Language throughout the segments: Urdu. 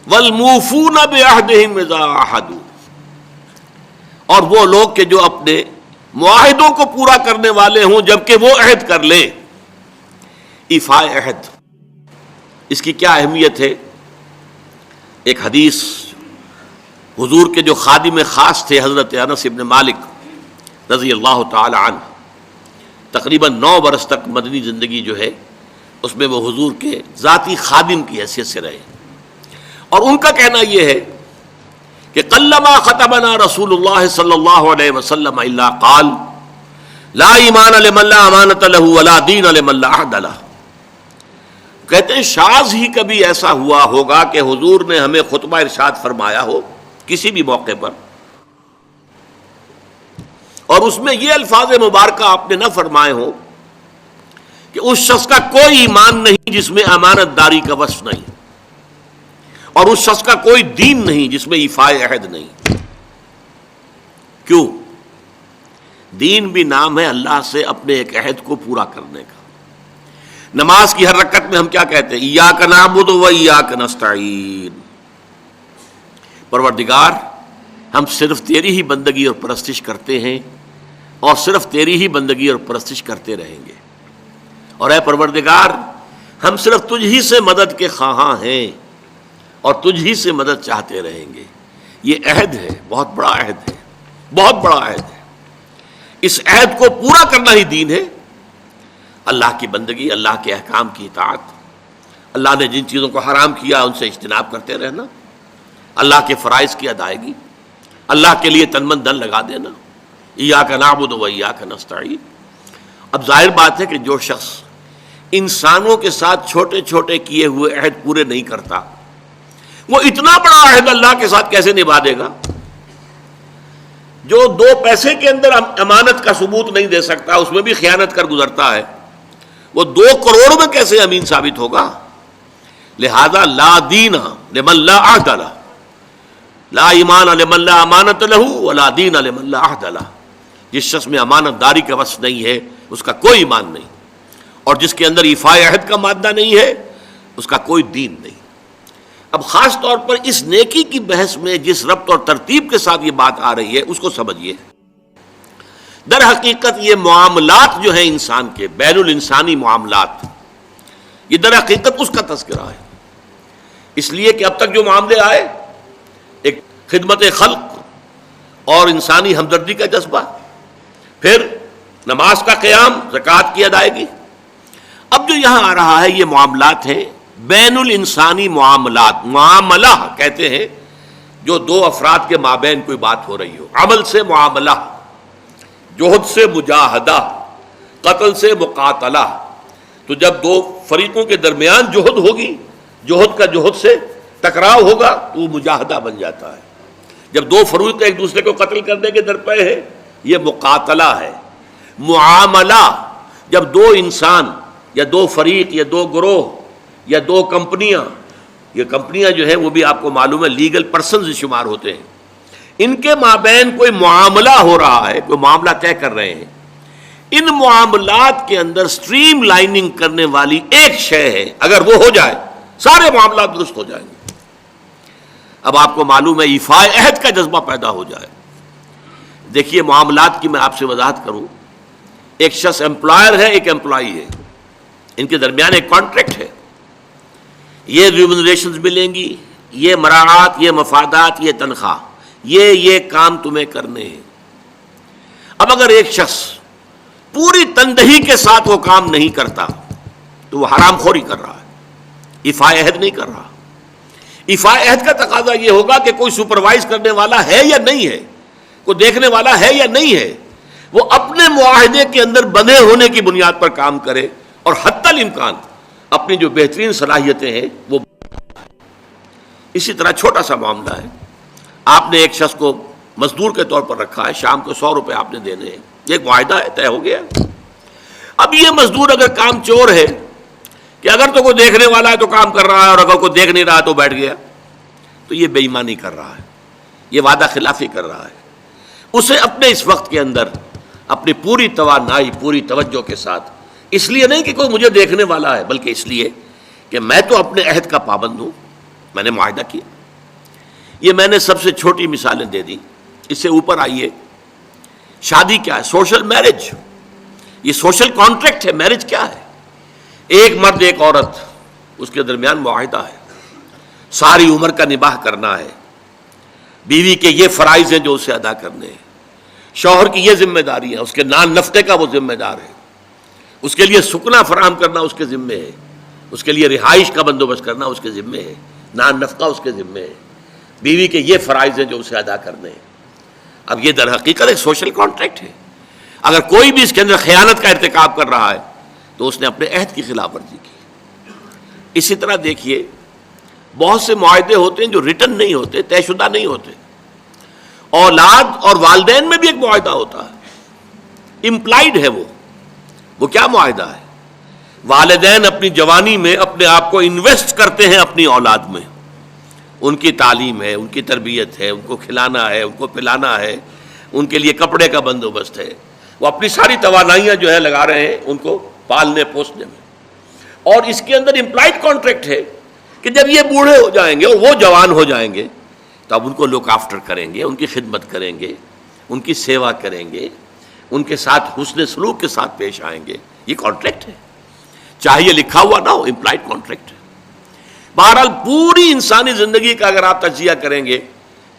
والموفون بعہدہم اذا عاہدوا، اور وہ لوگ کہ جو اپنے معاہدوں کو پورا کرنے والے ہوں جبکہ وہ عہد کر لیں. ایفاء عہد، اس کی کیا اہمیت ہے؟ ایک حدیث حضور کے جو خادم خاص تھے حضرت انس بن مالک رضی اللہ تعالی عنہ، تقریباً 9 برس تک مدنی زندگی جو ہے اس میں وہ حضور کے ذاتی خادم کی حیثیت سے رہے، اور ان کا کہنا یہ ہے کہ قلما خطبنا رسول اللہ صلی اللہ علیہ وسلم الا قال لا ایمان لمن لا امانۃ له ولا دین لمن لا عہد له. کہتے ہیں شاذ ہی کبھی ایسا ہوا ہوگا کہ حضور نے ہمیں خطبہ ارشاد فرمایا ہو کسی بھی موقع پر، اور اس میں یہ الفاظ مبارکہ آپ نے نہ فرمائے ہوں کہ اس شخص کا کوئی ایمان نہیں جس میں امانت داری کا وصف نہیں، اور اس شخص کا کوئی دین نہیں جس میں ایفاء عہد نہیں. کیوں؟ دین بھی نام ہے اللہ سے اپنے ایک عہد کو پورا کرنے کا. نماز کی ہر رکعت میں ہم کیا کہتے ہیں؟ ایاک نعبد و ایاک نستعین. پروردگار ہم صرف تیری ہی بندگی اور پرستش کرتے ہیں، اور صرف تیری ہی بندگی اور پرستش کرتے رہیں گے، اور اے پروردگار ہم صرف تجھ ہی سے مدد کے خواہاں ہیں اور تجھ ہی سے مدد چاہتے رہیں گے. یہ عہد ہے، بہت بڑا عہد ہے، بہت بڑا عہد ہے. اس عہد کو پورا کرنا ہی دین ہے. اللہ کی بندگی، اللہ کے احکام کی اطاعت، اللہ نے جن چیزوں کو حرام کیا ان سے اجتناب کرتے رہنا، اللہ کے فرائض کی ادائیگی، اللہ کے لیے تن من دن لگا دینا. ایاک نعبد و ایاک نستعین. اب ظاہر بات ہے کہ جو شخص انسانوں کے ساتھ چھوٹے چھوٹے کیے ہوئے عہد پورے نہیں کرتا، وہ اتنا بڑا عہد اللہ کے ساتھ کیسے نبھا دے گا؟ جو 2 پیسے کے اندر امانت کا ثبوت نہیں دے سکتا، اس میں بھی خیانت کر گزرتا ہے، وہ 2 کروڑ میں کیسے امین ثابت ہوگا؟ لہذا لا دین لمن لا عہد لہ، لا ایمان لمن لا امانت لہ ولا دین لمن لا عہد لہ. جس شخص میں امانت داری کا وصف نہیں ہے اس کا کوئی ایمان نہیں، اور جس کے اندر ایفاء عہد کا مادہ نہیں ہے اس کا کوئی دین نہیں. اب خاص طور پر اس نیکی کی بحث میں جس ربط اور ترتیب کے ساتھ یہ بات آ رہی ہے اس کو سمجھیے. در حقیقت یہ معاملات جو ہیں انسان کے، بین الانسانی معاملات، یہ در حقیقت اس کا تذکرہ ہے. اس لیے کہ اب تک جو معاملے آئے، ایک خدمت خلق اور انسانی ہمدردی کا جذبہ، پھر نماز کا قیام، زکوٰۃ کی ادائیگی. اب جو یہاں آ رہا ہے یہ معاملات ہیں بین الانسانی معاملات. معاملہ کہتے ہیں جو 2 افراد کے مابین کوئی بات ہو رہی ہو. عمل سے معاملہ، جوہد سے مجاہدہ، قتل سے مقاتلہ. تو جب 2 فریقوں کے درمیان جوہد ہوگی، جوہد کا جوہد سے ٹکراؤ ہوگا تو وہ مجاہدہ بن جاتا ہے. جب 2 فریق ایک دوسرے کو قتل کرنے کے درپے ہیں یہ مقاتلہ ہے. معاملہ جب 2 انسان یا 2 فریق یا 2 گروہ یا 2 کمپنیاں، یہ کمپنیاں جو ہیں وہ بھی آپ کو معلوم ہے لیگل پرسنز شمار ہوتے ہیں، ان کے مابین کوئی معاملہ ہو رہا ہے، کوئی معاملہ طے کر رہے ہیں. ان معاملات کے اندر سٹریم لائننگ کرنے والی ایک شے ہے، اگر وہ ہو جائے سارے معاملات درست ہو جائیں گے. اب آپ کو معلوم ہے ایفاء عہد کا جذبہ پیدا ہو جائے. دیکھیے معاملات کی میں آپ سے وضاحت کروں. ایک شخص امپلائر ہے، ایک امپلائی ہے، ان کے درمیان ایک کانٹریکٹ ہے. یہ ریمونریشنز ملیں گی، یہ مراعات، یہ مفادات، یہ تنخواہ، یہ کام تمہیں کرنے ہیں. اب اگر ایک شخص پوری تندہی کے ساتھ وہ کام نہیں کرتا تو وہ حرام خوری کر رہا ہے، ایفاء عہد نہیں کر رہا. ایفاء عہد کا تقاضا یہ ہوگا کہ کوئی سپروائز کرنے والا ہے یا نہیں ہے، کوئی دیکھنے والا ہے یا نہیں ہے. وہ اپنے معاہدے کے اندر بندھے ہونے کی بنیاد پر کام کرے، اور حتی الامکان اپنی جو بہترین صلاحیتیں ہیں وہ. اسی طرح چھوٹا سا معاملہ ہے، آپ نے ایک شخص کو مزدور کے طور پر رکھا ہے، شام کو 100 روپے آپ نے دینے ہیں، یہ ایک معاہدہ ہے، طے ہو گیا. اب یہ مزدور اگر کام چور ہے کہ اگر تو کوئی دیکھنے والا ہے تو کام کر رہا ہے، اور اگر کوئی دیکھ نہیں رہا تو بیٹھ گیا، تو یہ بے ایمانی کر رہا ہے، یہ وعدہ خلافی کر رہا ہے. اسے اپنے اس وقت کے اندر اپنی پوری توانائی، پوری توجہ کے ساتھ، اس لیے نہیں کہ کوئی مجھے دیکھنے والا ہے، بلکہ اس لیے کہ میں تو اپنے عہد کا پابند ہوں، میں نے معاہدہ کیا. یہ میں نے سب سے چھوٹی مثالیں دے دی. اس سے اوپر آئیے, شادی کیا ہے؟ Social marriage. یہ سوشل کانٹریکٹ ہے. میرج کیا ہے؟ ایک مرد ایک عورت, اس کے درمیان معاہدہ ہے, ساری عمر کا نباہ کرنا ہے, بیوی کے یہ فرائض ہیں جو اسے ادا کرنے ہیں, شوہر کی یہ ذمہ داری ہے, اس کے نان نفقے کا وہ ذمہ دار ہے, اس کے لیے سکنا فراہم کرنا اس کے ذمے ہے, اس کے لیے رہائش کا بندوبست کرنا اس کے ذمے ہے, نان نفقہ اس کے ذمے ہے, بیوی کے یہ فرائض ہیں جو اسے ادا کرنے ہیں. اب یہ در حقیقت ایک سوشل کانٹریکٹ ہے. اگر کوئی بھی اس کے اندر خیانت کا ارتکاب کر رہا ہے تو اس نے اپنے عہد کی خلاف ورزی کی. اسی طرح دیکھیے, بہت سے معاہدے ہوتے ہیں جو ریٹن نہیں ہوتے, طے شدہ نہیں ہوتے. اولاد اور والدین میں بھی ایک معاہدہ ہوتا ہے, امپلائڈ ہے وہ کیا معاہدہ ہے؟ والدین اپنی جوانی میں اپنے آپ کو انویسٹ کرتے ہیں اپنی اولاد میں, ان کی تعلیم ہے, ان کی تربیت ہے, ان کو کھلانا ہے, ان کو پلانا ہے, ان کے لیے کپڑے کا بندوبست ہے, وہ اپنی ساری توانائیاں جو ہے لگا رہے ہیں ان کو پالنے پوسنے میں. اور اس کے اندر امپلائڈ کانٹریکٹ ہے کہ جب یہ بوڑھے ہو جائیں گے اور وہ جوان ہو جائیں گے تو اب ان کو لک آفٹر کریں گے, ان کی خدمت کریں گے, ان کی سیوا کریں گے, ان کے ساتھ حسن سلوک کے ساتھ پیش آئیں گے. یہ کانٹریکٹ ہے, چاہے یہ لکھا ہوا نہ ہو, امپلائڈ کانٹریکٹ ہے. بہرحال پوری انسانی زندگی کا اگر آپ تجزیہ کریں گے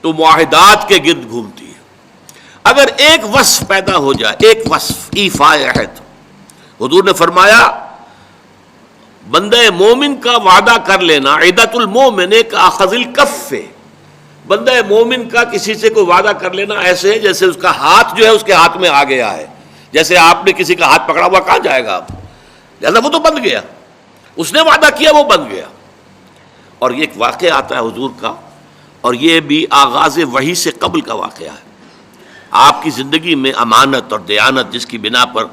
تو معاہدات کے گرد گھومتی ہے. اگر ایک وصف پیدا ہو جائے, ایک وصف ایفاء عہد, حضور نے فرمایا بندہ مومن کا وعدہ کر لینا عدت المومن کا اخذ الکف, بندہ مومن کا کسی سے کوئی وعدہ کر لینا ایسے ہے جیسے اس کا ہاتھ جو ہے اس کے ہاتھ میں آ گیا ہے. جیسے آپ نے کسی کا ہاتھ پکڑا ہوا, کہاں جائے گا آپ؟ لہذا وہ تو بند گیا, اس نے وعدہ کیا وہ بند گیا. اور یہ ایک واقعہ آتا ہے حضور کا, اور یہ بھی آغاز وحی سے قبل کا واقعہ ہے. آپ کی زندگی میں امانت اور دیانت, جس کی بنا پر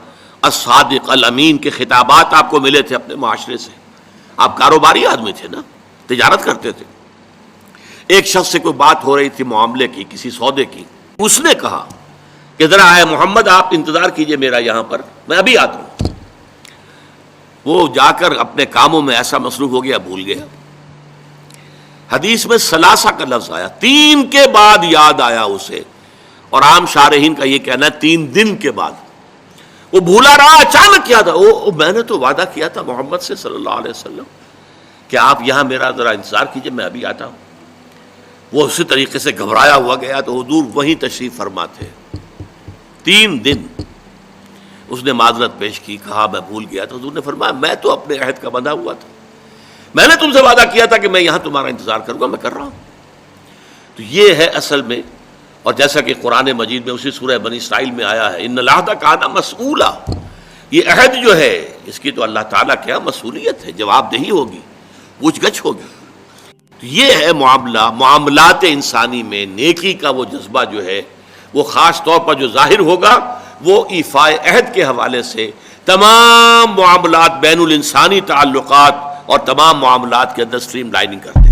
الصادق الامین کے خطابات آپ کو ملے تھے اپنے معاشرے سے. آپ کاروباری آدمی تھے نا, تجارت کرتے تھے. ایک شخص سے کوئی بات ہو رہی تھی معاملے کی, کسی سودے کی. اس نے کہا کہ ذرا آئے محمد آپ انتظار کیجئے میرا یہاں پر, میں ابھی آتا ہوں. وہ جا کر اپنے کاموں میں ایسا مصروف ہو گیا, بھول گیا. حدیث میں ثلاثہ کا لفظ آیا, 3 کے بعد یاد آیا اسے, اور عام شارحین کا یہ کہنا ہے 3 دن کے بعد. وہ بھولا رہا, اچانک کیا تھا, میں نے تو وعدہ کیا تھا محمد سے صلی اللہ علیہ وسلم کہ آپ یہاں میرا ذرا انتظار کیجئے, میں ابھی آتا ہوں. وہ اسی طریقے سے گھبرایا ہوا گیا تو حضور وہیں تشریف فرما تھے. 3 دن اس نے معذرت پیش کی, کہا میں بھول گیا تھا. حضور نے فرمایا میں تو اپنے عہد کا بندھا ہوا تھا, میں نے تم سے وعدہ کیا تھا کہ میں یہاں تمہارا انتظار کروں گا, میں کر رہا ہوں. تو یہ ہے اصل میں, اور جیسا کہ قرآن مجید میں اسی سورہ بنی اسرائیل میں آیا ہے, ان العہد کان مسئولا, یہ عہد جو ہے اس کی تو اللہ تعالیٰ کیا مسئولیت ہے, جواب دہی ہوگی, پوچھ گچھ ہوگی. تو یہ ہے معاملہ. معاملات انسانی میں نیکی کا وہ جذبہ جو ہے وہ خاص طور پر جو ظاہر ہوگا وہ ایفاء عہد کے حوالے سے تمام معاملات بین الانسانی تعلقات اور تمام معاملات کے اندر سٹریم لائننگ کرتے ہیں.